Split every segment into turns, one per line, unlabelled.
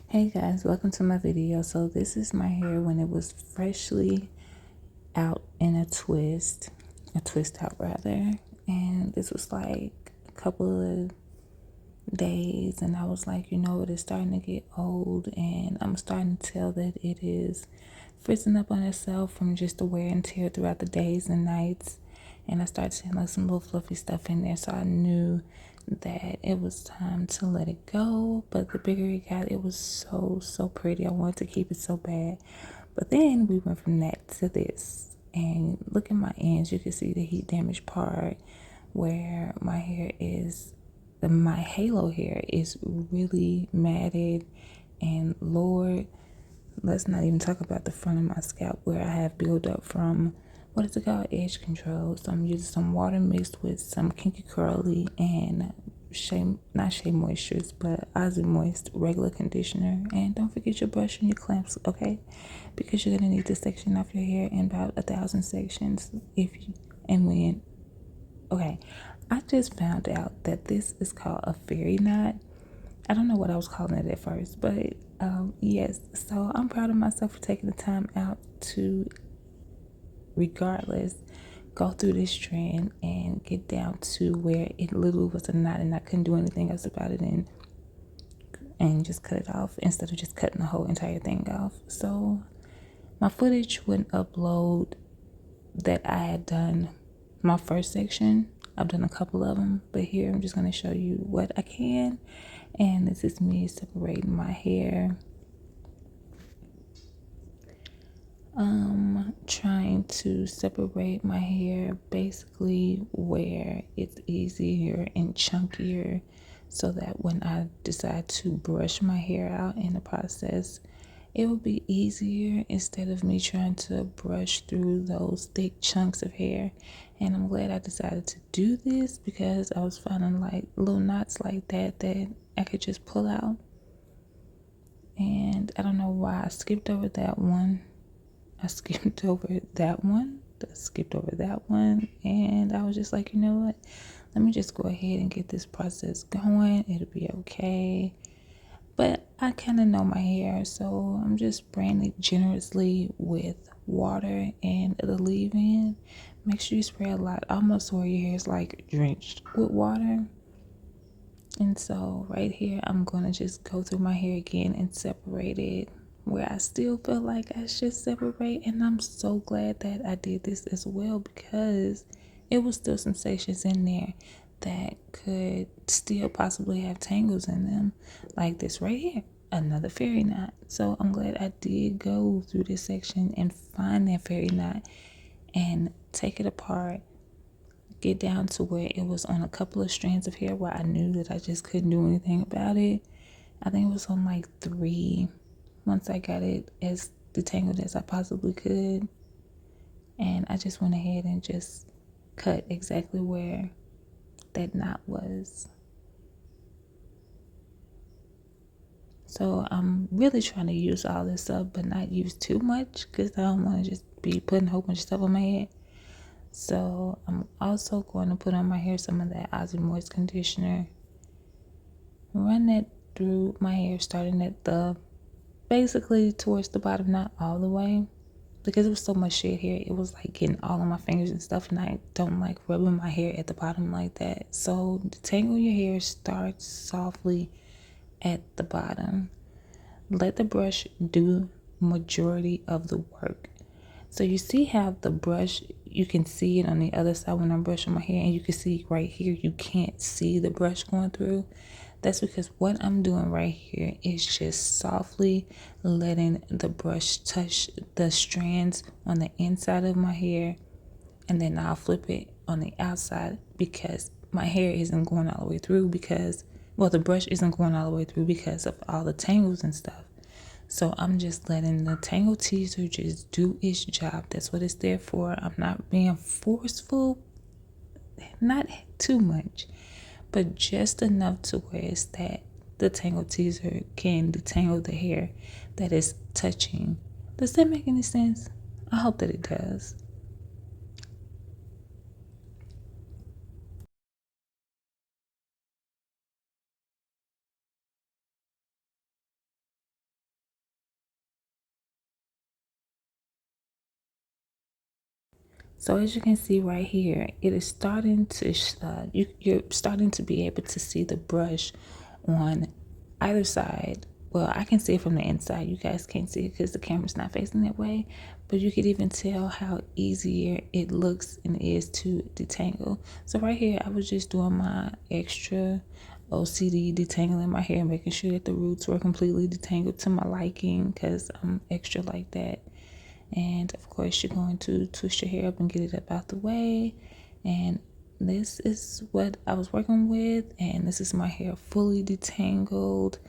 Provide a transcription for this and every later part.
Hey guys, welcome to my video. So this is my hair when it was freshly out in a twist out rather. And this was like a couple of days and I was like, you know what, it's starting to get old and I'm starting to tell that it is frizzing up on itself from just the wear and tear throughout the days and nights. And I started seeing like some little fluffy stuff in there, so I knew that it was time to let it go. But the bigger it got, it was so pretty. I wanted to keep it so bad. But then we went from that to this. And look at my ends, you can see the heat damage part where my hair is, my halo hair is really matted and lowered. Let's not even talk about the front of my scalp where I have buildup from, what is it called, edge control. So I'm using some water mixed with some Kinky Curly and not Shea Moistures, but Aussie Moist regular conditioner. And don't forget your brush and your clamps, okay? Because you're gonna need to section off your hair in about 1,000 sections if you, and when. Okay, I just found out that this is called a fairy knot. I don't know what I was calling it at first, but yes. So I'm proud of myself for taking the time out to, regardless, go through this strand and get down to where it literally was a knot and I couldn't do anything else about it, and just cut it off instead of just cutting the whole entire thing off. So my footage wouldn't upload that I had done my first section. I've done a couple of them, but here I'm just going to show you what I can. And this is me separating my hair, trying to separate my hair basically where it's easier and chunkier, so that when I decide to brush my hair out in the process, it will be easier instead of me trying to brush through those thick chunks of hair. And I'm glad I decided to do this because I was finding like little knots like that that I could just pull out. And I don't know why I skipped over that one. I skipped over that one. I skipped over that one. And I was just like, you know what? Let me just go ahead and get this process going. It'll be okay. But I kind of know my hair, so I'm just spraying it generously with water and the leave-in. Make sure you spray a lot, almost where your hair is like drenched with water. And so right here, I'm going to just go through my hair again and separate it where I still feel like I should separate. And I'm so glad that I did this as well, because it was still some sections in there that could still possibly have tangles in them, like this right here, another fairy knot. So I'm glad I did go through this section and find that fairy knot and take it apart, get down to where it was on a couple of strands of hair where I knew that I just couldn't do anything about it. I think it was on like 3 once I got it as detangled as I possibly could. And I just went ahead and just cut exactly where that knot was. So I'm really trying to use all this up, but not use too much, because I don't want to just be putting a whole bunch of stuff on my head. So I'm also going to put on my hair some of that Aussie Moist conditioner. Run that through my hair, starting at the, basically towards the bottom, not all the way, because it was so much shit here. It was like getting all on my fingers and stuff, and I don't like rubbing my hair at the bottom like that. So detangle your hair, start softly at the bottom. Let the brush do majority of the work. So you see how the brush, you can see it on the other side when I'm brushing my hair, and you can see right here you can't see the brush going through. That's because what I'm doing right here is just softly letting the brush touch the strands on the inside of my hair, and then I'll flip it on the outside, because my hair isn't going all the way through, because, well, the brush isn't going all the way through because of all the tangles and stuff. So I'm just letting the tangle teaser just do its job. That's what it's there for. I'm not being forceful, not too much, but just enough to where it's that the tangle teaser can detangle the hair that is touching. Does that make any sense? I hope that it does. So as you can see right here, it is starting to you're starting to be able to see the brush on either side. Well, I can see it from the inside. You guys can't see it because the camera's not facing that way, but you could even tell how easier it looks and is to detangle. So right here, I was just doing my extra OCD detangling my hair, making sure that the roots were completely detangled to my liking because I'm extra like that. And of course, you're going to twist your hair up and get it up out the way. And this is what I was working with, and this is my hair fully detangled.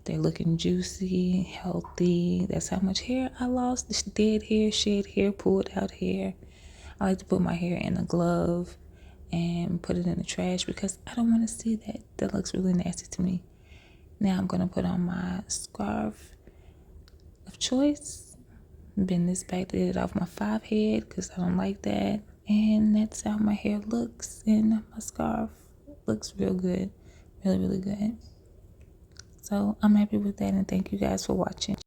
They're looking juicy, healthy. That's how much hair I lost. This dead hair, shed hair, pulled out hair. I like to put my hair in a glove and put it in the trash because I don't want to see that. That looks really nasty to me. Now I'm going to put on my scarf of choice. Bend this back to get it off my 5 head because I don't like that. And that's how my hair looks, and my scarf looks real good. Really, really good. So I'm happy with that, and thank you guys for watching.